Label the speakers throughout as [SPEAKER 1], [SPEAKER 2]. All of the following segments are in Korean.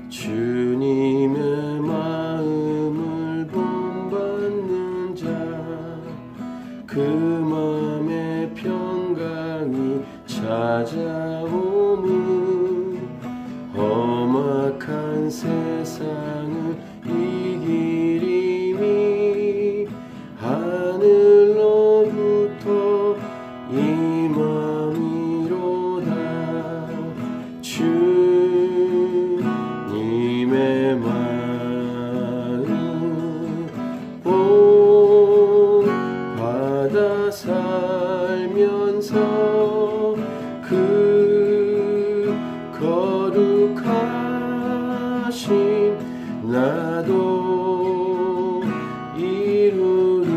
[SPEAKER 1] 주님의 마음을 본받는 자, 그 마음의 평강이 찾아오는 험악한 세상을 이기리니 하늘로부터 임함이로다. 주님의 마음 본받아 살면서 그 거룩하신 나도 이루리.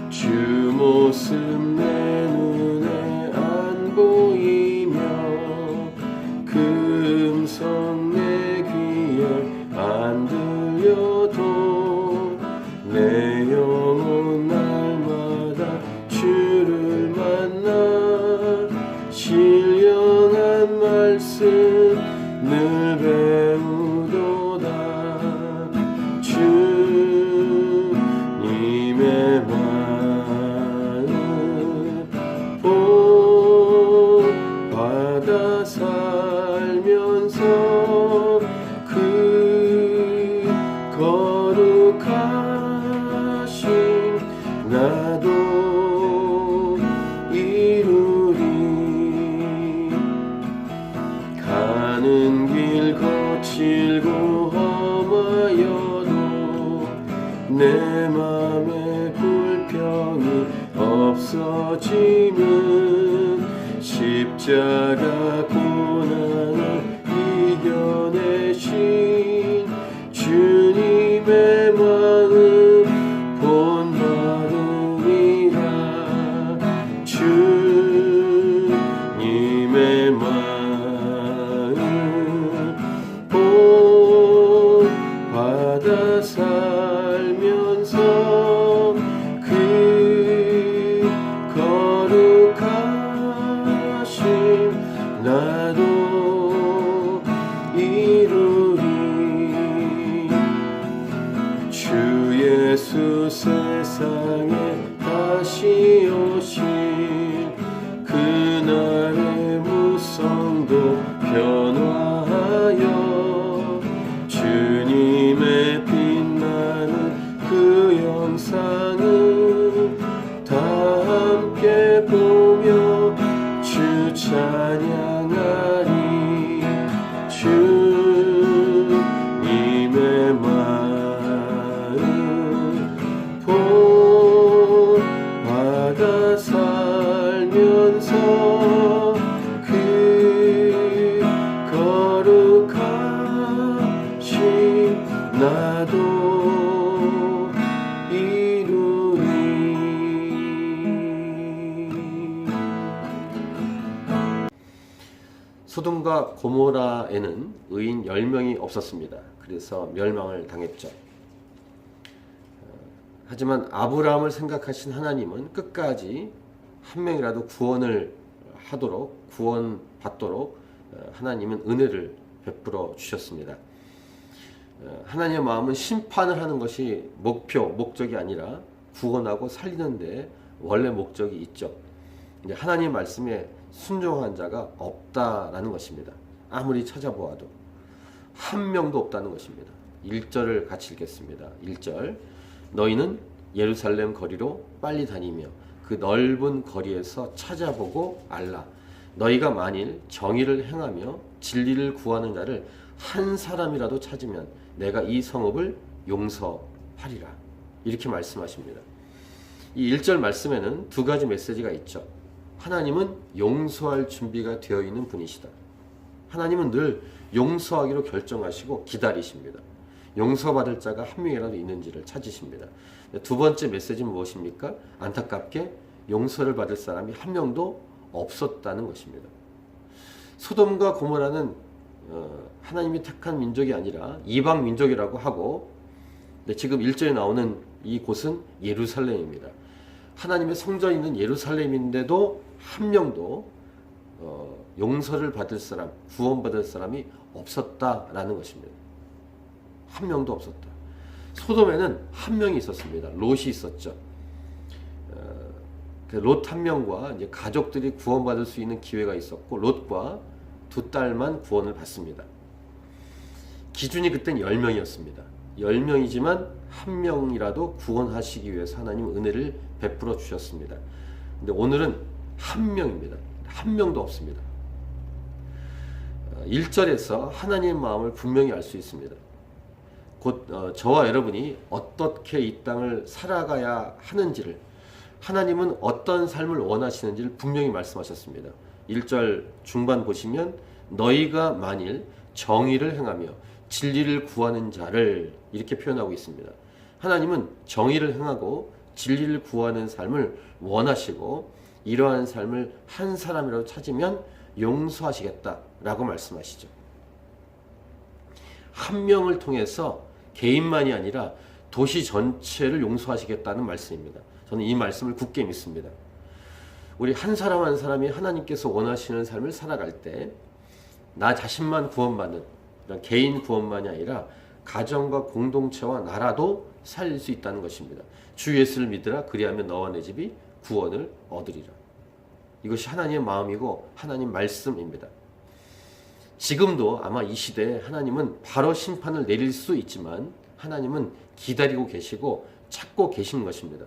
[SPEAKER 1] 주 모습 내 눈에 안 보이며 그 음성 내 귀에 안 들려도 내 영혼 날마다 주를 만나 신령한 말씀 늘 배우도다. 주님의 마음 본받아 살면서 그 거룩하신 나도 이루리. 가는 길 거칠고 험하여도 내 맘에 불평이 없어지는 십자가 고난을 이겨내신 주님의 마음 본받으리라. 주님의 마음 본받아 살면서 그 거룩하신 나도 이루리. 주 예수 세상에 다시 오실 그날의 무성도 변화하여 주님의 빛나는 그 영상을 다 함께 보며 주 찬양하리. 주님의 마음 본받아 살면서 그 거룩하신 나도 이루리. 소돔과 고모라에는 의인 10명이 없었습니다. 그래서 멸망을 당했죠. 하지만 아브라함을 생각하신 하나님은 끝까지 한 명이라도 구원받도록 하나님은 은혜를 베풀어 주셨습니다. 하나님의 마음은 심판을 하는 것이 목적이 아니라 구원하고 살리는 데 원래 목적이 있죠. 하나님의 말씀에 순종한 자가 없다라는 것입니다. 아무리 찾아보아도 한 명도 없다는 것입니다. 1절을 같이 읽겠습니다. 1절, 너희는 예루살렘 거리로 빨리 다니며 그 넓은 거리에서 찾아보고 알라. 너희가 만일 정의를 행하며 진리를 구하는 자를 한 사람이라도 찾으면 내가 이 성읍을 용서하리라. 이렇게 말씀하십니다. 이 1절 말씀에는 두 가지 메시지가 있죠. 하나님은 용서할 준비가 되어 있는 분이시다. 하나님은 늘 용서하기로 결정하시고 기다리십니다. 용서받을 자가 한 명이라도 있는지를 찾으십니다. 두 번째 메시지는 무엇입니까? 안타깝게 용서를 받을 사람이 한 명도 없었다는 것입니다. 소돔과 고모라는 하나님이 택한 민족이 아니라 이방 민족이라고 하고, 지금 1절에 나오는 이 곳은 예루살렘입니다. 하나님의 성전이 있는 예루살렘인데도 한 명도 용서를 받을 사람, 구원받을 사람이 없었다라는 것입니다. 한 명도 없었다. 소돔에는 한 명이 있었습니다. 롯이 있었죠. 롯 한 명과 이제 가족들이 구원받을 수 있는 기회가 있었고, 롯과 두 딸만 구원을 받습니다. 기준이 그땐 10명이었습니다. 10명이지만 한 명이라도 구원하시기 위해서 하나님 은혜를 베풀어 주셨습니다. 근데 오늘은 한 명입니다. 한 명도 없습니다. 1절에서 하나님의 마음을 분명히 알 수 있습니다. 곧 저와 여러분이 어떻게 이 땅을 살아가야 하는지를, 하나님은 어떤 삶을 원하시는지를 분명히 말씀하셨습니다. 1절 중반 보시면 너희가 만일 정의를 행하며 진리를 구하는 자를, 이렇게 표현하고 있습니다. 하나님은 정의를 행하고 진리를 구하는 삶을 원하시고, 이러한 삶을 한 사람이라도 찾으면 용서하시겠다라고 말씀하시죠. 한 명을 통해서 개인만이 아니라 도시 전체를 용서하시겠다는 말씀입니다. 저는 이 말씀을 굳게 믿습니다. 우리 한 사람 한 사람이 하나님께서 원하시는 삶을 살아갈 때 나 자신만 구원받는, 이런 개인 구원만이 아니라 가정과 공동체와 나라도 살릴 수 있다는 것입니다. 주 예수를 믿으라, 그리하면 너와 내 집이 구원을 얻으리라. 이것이 하나님의 마음이고 하나님 말씀입니다. 지금도 아마 이 시대에 하나님은 바로 심판을 내릴 수 있지만 하나님은 기다리고 계시고 찾고 계신 것입니다.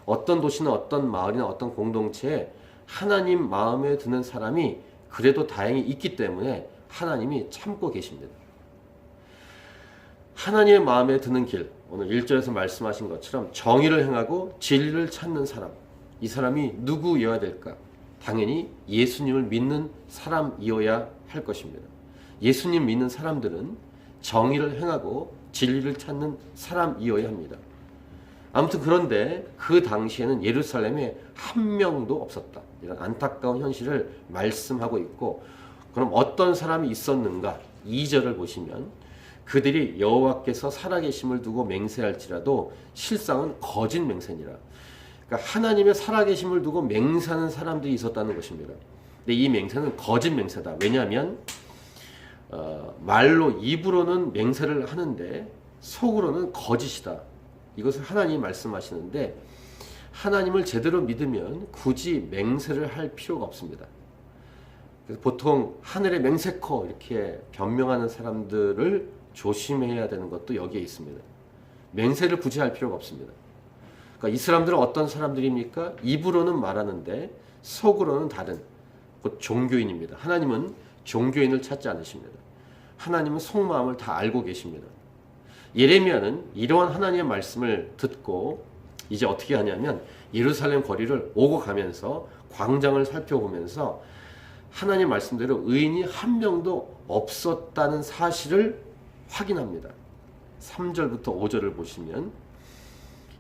[SPEAKER 1] 어떤 도시나 어떤 마을이나 어떤 공동체에 하나님 마음에 드는 사람이 그래도 다행히 있기 때문에 하나님이 참고 계십니다. 하나님의 마음에 드는 길, 오늘 1절에서 말씀하신 것처럼 정의를 행하고 진리를 찾는 사람, 이 사람이 누구여야 될까? 당연히 예수님을 믿는 사람이어야 할 것입니다. 예수님 믿는 사람들은 정의를 행하고 진리를 찾는 사람이어야 합니다. 아무튼 그런데 그 당시에는 예루살렘에 한 명도 없었다. 이런 안타까운 현실을 말씀하고 있고, 그럼 어떤 사람이 있었는가? 2절을 보시면 그들이 여호와께서 살아계심을 두고 맹세할지라도 실상은 거짓 맹세니라. 그러니까 하나님의 살아계심을 두고 맹세하는 사람들이 있었다는 것입니다. 근데 이 맹세는 거짓 맹세다. 왜냐하면 말로 입으로는 맹세를 하는데 속으로는 거짓이다. 이것을 하나님이 말씀하시는데, 하나님을 제대로 믿으면 굳이 맹세를 할 필요가 없습니다. 그래서 보통 하늘의 맹세코 이렇게 변명하는 사람들을 조심해야 되는 것도 여기에 있습니다. 맹세를 굳이 할 필요가 없습니다. 그러니까 이 사람들은 어떤 사람들입니까? 입으로는 말하는데 속으로는 다른, 곧 종교인입니다. 하나님은 종교인을 찾지 않으십니다. 하나님은 속마음을 다 알고 계십니다. 예레미야는 이러한 하나님의 말씀을 듣고 이제 어떻게 하냐면 예루살렘 거리를 오고 가면서 광장을 살펴보면서 하나님 말씀대로 의인이 한 명도 없었다는 사실을 확인합니다. 3절부터 5절을 보시면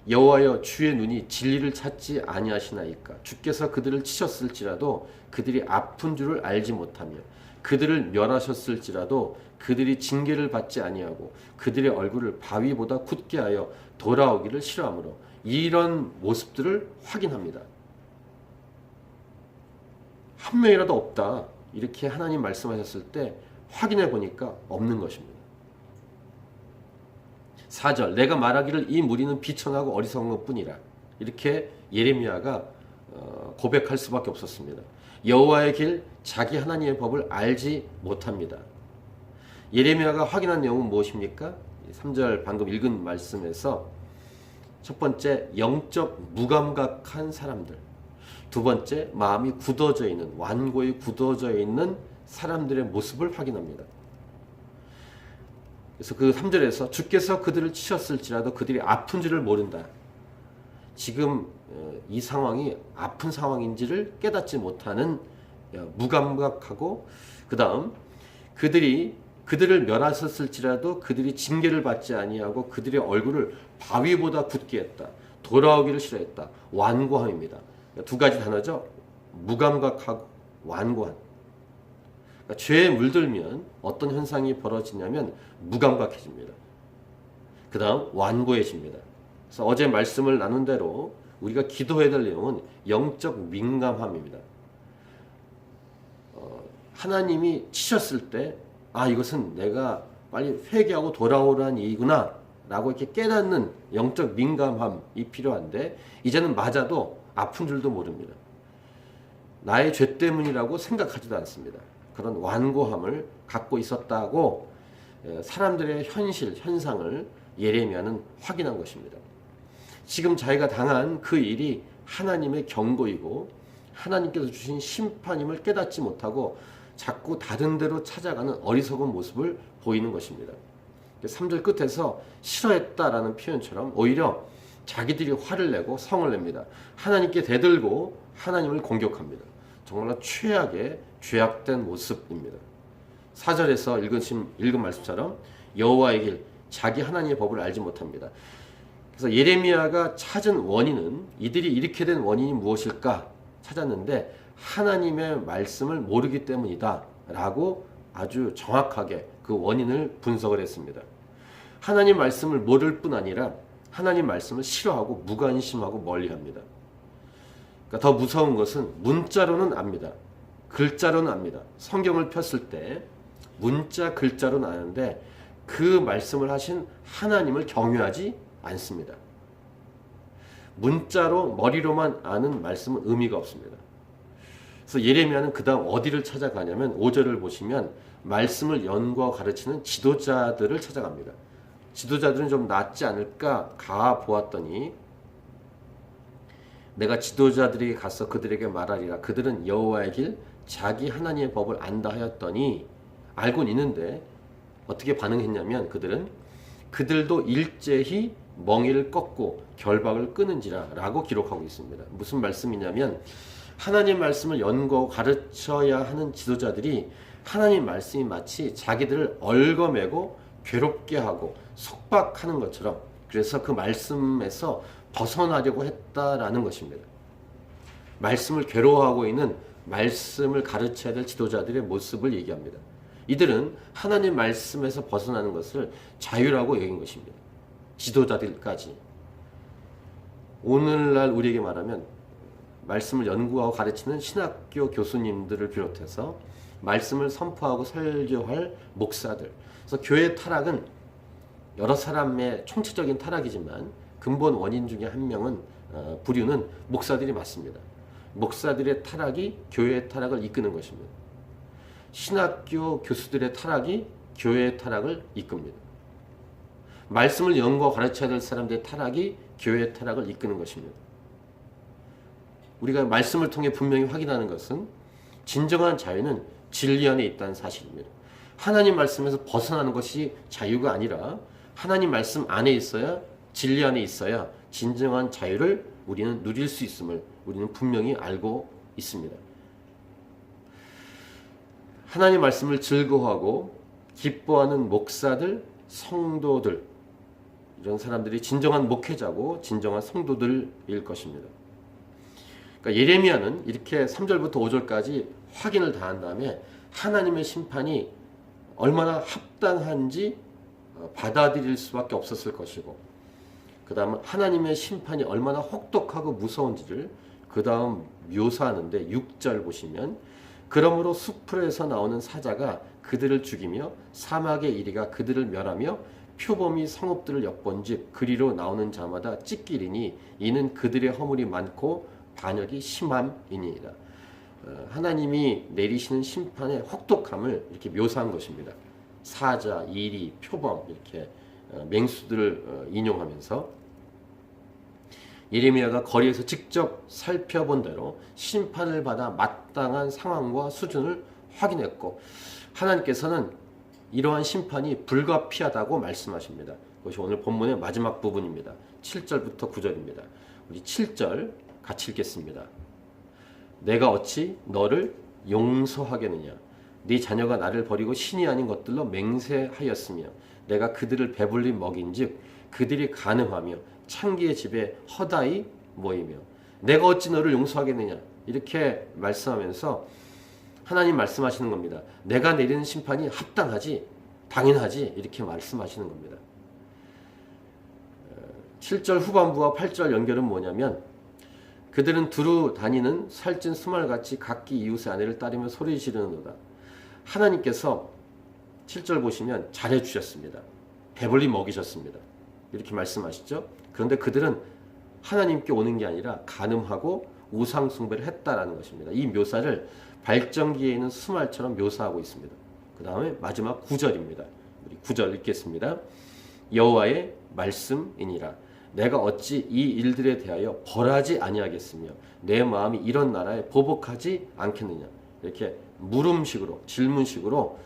[SPEAKER 1] 여호와여, 주의 눈이 진리를 찾지 아니하시나이까? 주께서 그들을 치셨을지라도 그들이 아픈 줄을 알지 못하며 그들을 멸하셨을지라도 그들이 징계를 받지 아니하고 그들의 얼굴을 바위보다 굳게 하여 돌아오기를 싫어하므로, 이런 모습들을 확인합니다. 한 명이라도 없다, 이렇게 하나님 말씀하셨을 때 확인해 보니까 없는 것입니다. 4절, 내가 말하기를 이 무리는 비천하고 어리석은 것뿐이라. 이렇게 예레미야가 고백할 수밖에 없었습니다. 여호와의 길, 자기 하나님의 법을 알지 못합니다. 예레미야가 확인한 내용은 무엇입니까? 3절 방금 읽은 말씀에서 첫 번째, 영적 무감각한 사람들. 두 번째, 마음이 굳어져 있는, 완고히 굳어져 있는 사람들의 모습을 확인합니다. 그래서 그 3절에서 주께서 그들을 치셨을지라도 그들이 아픈 줄을 모른다. 지금 이 상황이 아픈 상황인지를 깨닫지 못하는, 무감각하고, 그 다음 그들을 멸하셨을지라도 그들이 징계를 받지 아니하고 그들의 얼굴을 바위보다 굳게 했다. 돌아오기를 싫어했다. 완고함입니다. 두 가지 단어죠. 무감각하고 완고한. 그러니까 죄에 물들면 어떤 현상이 벌어지냐면 무감각해집니다. 그 다음 완고해집니다. 그래서 어제 말씀을 나눈 대로 우리가 기도해야 될 내용은 영적 민감함입니다. 하나님이 치셨을 때 이것은 내가 빨리 회개하고 돌아오라는 얘기구나 라고 이렇게 깨닫는 영적 민감함이 필요한데, 이제는 맞아도 아픈 줄도 모릅니다. 나의 죄 때문이라고 생각하지도 않습니다. 그런 완고함을 갖고 있었다고 사람들의 현상을 예레미야는 확인한 것입니다. 지금 자기가 당한 그 일이 하나님의 경고이고 하나님께서 주신 심판임을 깨닫지 못하고 자꾸 다른 데로 찾아가는 어리석은 모습을 보이는 것입니다. 3절 끝에서 싫어했다라는 표현처럼 오히려 자기들이 화를 내고 성을 냅니다. 하나님께 대들고 하나님을 공격합니다. 정말로 최악의 죄악된 모습입니다. 4절에서 읽은 말씀처럼 여호와의 길, 자기 하나님의 법을 알지 못합니다. 그래서 예레미야가 찾은 원인은, 이들이 이렇게 된 원인이 무엇일까 찾았는데 하나님의 말씀을 모르기 때문이다 라고 아주 정확하게 그 원인을 분석을 했습니다. 하나님 말씀을 모를 뿐 아니라 하나님 말씀을 싫어하고 무관심하고 멀리합니다. 그러니까 더 무서운 것은 문자로는 압니다. 글자로는 압니다. 성경을 폈을 때 문자 글자로는 아는데 그 말씀을 하신 하나님을 경외하지 않습니다. 문자로 머리로만 아는 말씀은 의미가 없습니다. 그래서 예레미야는 그 다음 어디를 찾아가냐면 5절을 보시면 말씀을 연구하고 가르치는 지도자들을 찾아갑니다. 지도자들은 좀 낫지 않을까 가보았더니 내가 지도자들에게 가서 그들에게 말하리라. 그들은 여호와의 길 자기 하나님의 법을 안다 하였더니, 알고는 있는데 어떻게 반응했냐면 그들도 일제히 멍에를 꺾고 결박을 끊은지라 라고 기록하고 있습니다. 무슨 말씀이냐면 하나님 말씀을 연구하고 가르쳐야 하는 지도자들이 하나님 말씀이 마치 자기들을 얽어매고 괴롭게 하고 속박하는 것처럼, 그래서 그 말씀에서 벗어나려고 했다라는 것입니다. 말씀을 괴로워하고 있는 말씀을 가르쳐야 될 지도자들의 모습을 얘기합니다. 이들은 하나님 말씀에서 벗어나는 것을 자유라고 여긴 것입니다. 지도자들까지. 오늘날 우리에게 말하면 말씀을 연구하고 가르치는 신학교 교수님들을 비롯해서 말씀을 선포하고 설교할 목사들. 그래서 교회 타락은 여러 사람의 총체적인 타락이지만 근본 원인 중에 한 명은 부류는 목사들이 맞습니다. 목사들의 타락이 교회의 타락을 이끄는 것입니다. 신학교 교수들의 타락이 교회의 타락을 이끕니다. 말씀을 연구하고 가르쳐야 될 사람들의 타락이 교회의 타락을 이끄는 것입니다. 우리가 말씀을 통해 분명히 확인하는 것은 진정한 자유는 진리 안에 있다는 사실입니다. 하나님 말씀에서 벗어나는 것이 자유가 아니라 하나님 말씀 안에 있어야, 진리 안에 있어야 진정한 자유를 우리는 누릴 수 있음을 우리는 분명히 알고 있습니다. 하나님 말씀을 즐거워하고 기뻐하는 목사들, 성도들, 이런 사람들이 진정한 목회자고 진정한 성도들일 것입니다. 그러니까 예레미야는 이렇게 3절부터 5절까지 확인을 다한 다음에 하나님의 심판이 얼마나 합당한지 받아들일 수밖에 없었을 것이고, 그 다음 하나님의 심판이 얼마나 혹독하고 무서운지를 그 다음 묘사하는데 6절 보시면, 그러므로 수풀에서 나오는 사자가 그들을 죽이며 사막의 이리가 그들을 멸하며 표범이 성읍들을 엿본즉 그리로 나오는 자마다 찢기리니 이는 그들의 허물이 많고 반역이 심함이니이다. 하나님이 내리시는 심판의 혹독함을 이렇게 묘사한 것입니다. 사자, 이리, 표범 이렇게 맹수들을 인용하면서 예레미야가 거리에서 직접 살펴본 대로 심판을 받아 마땅한 상황과 수준을 확인했고, 하나님께서는 이러한 심판이 불가피하다고 말씀하십니다. 그것이 오늘 본문의 마지막 부분입니다. 7절부터 9절입니다. 우리 7절 같이 읽겠습니다. 내가 어찌 너를 용서하겠느냐? 네 자녀가 나를 버리고 신이 아닌 것들로 맹세하였으며 내가 그들을 배불리 먹인즉 그들이 간음하며 창기의 집에 허다히 모이며 내가 어찌 너를 용서하겠느냐? 이렇게 말씀하면서 하나님 말씀하시는 겁니다. 내가 내리는 심판이 합당하지, 당연하지, 이렇게 말씀하시는 겁니다. 7절 후반부와 8절 연결은 뭐냐면, 그들은 두루 다니는 살찐 수말같이 각기 이웃의 아내를 따르며 소리 지르는도다. 하나님께서 7절 보시면 잘해 주셨습니다. 배불리 먹이셨습니다. 이렇게 말씀하시죠. 그런데 그들은 하나님께 오는 게 아니라 간음하고 우상 숭배를 했다라는 것입니다. 이 묘사를 발전기에 있는 수말처럼 묘사하고 있습니다. 그 다음에 마지막 9절입니다. 우리 9절 읽겠습니다. 여호와의 말씀이니라. 내가 어찌 이 일들에 대하여 벌하지 아니하겠으며 내 마음이 이런 나라에 보복하지 않겠느냐. 이렇게 물음식으로 질문식으로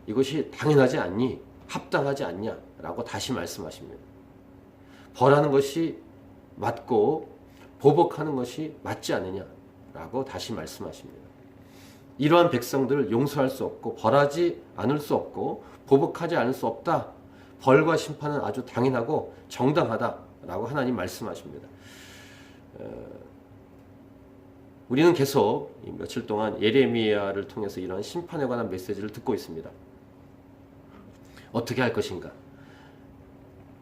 [SPEAKER 1] 이것이 당연하지 않니? 합당하지 않냐? 라고 다시 말씀하십니다. 벌하는 것이 맞고 보복하는 것이 맞지 않느냐? 라고 다시 말씀하십니다. 이러한 백성들을 용서할 수 없고 벌하지 않을 수 없고 보복하지 않을 수 없다. 벌과 심판은 아주 당연하고 정당하다라고 하나님 말씀하십니다. 우리는 계속 며칠 동안 예레미야를 통해서 이러한 심판에 관한 메시지를 듣고 있습니다. 어떻게 할 것인가?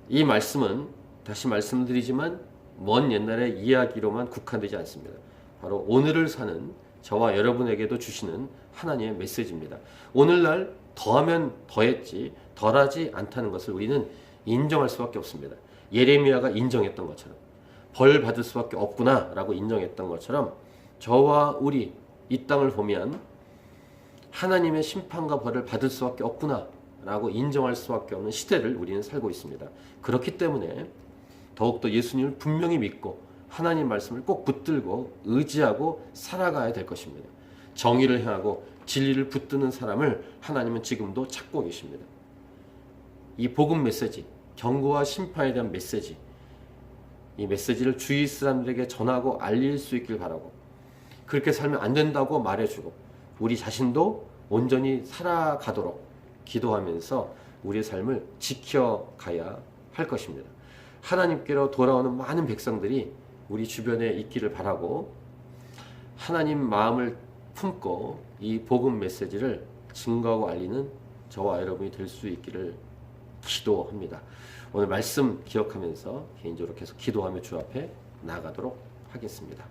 [SPEAKER 1] 이 말씀은 다시 말씀드리지만 먼 옛날의 이야기로만 국한되지 않습니다. 바로 오늘을 사는 저와 여러분에게도 주시는 하나님의 메시지입니다. 오늘날 더하면 더했지 덜하지 않다는 것을 우리는 인정할 수밖에 없습니다. 예레미야가 인정했던 것처럼 벌 받을 수밖에 없구나 라고 인정했던 것처럼 저와 우리 이 땅을 보면 하나님의 심판과 벌을 받을 수밖에 없구나 라고 인정할 수밖에 없는 시대를 우리는 살고 있습니다. 그렇기 때문에 더욱더 예수님을 분명히 믿고 하나님 말씀을 꼭 붙들고 의지하고 살아가야 될 것입니다. 정의를 행하고 진리를 붙드는 사람을 하나님은 지금도 찾고 계십니다. 이 복음 메시지, 경고와 심판에 대한 메시지, 이 메시지를 주위 사람들에게 전하고 알릴 수 있길 바라고, 그렇게 살면 안 된다고 말해주고 우리 자신도 온전히 살아가도록 기도하면서 우리의 삶을 지켜가야 할 것입니다. 하나님께로 돌아오는 많은 백성들이 우리 주변에 있기를 바라고 하나님 마음을 품고 이 복음 메시지를 증거하고 알리는 저와 여러분이 될 수 있기를 기도합니다. 오늘 말씀 기억하면서 개인적으로 계속 기도하며 주 앞에 나아가도록 하겠습니다.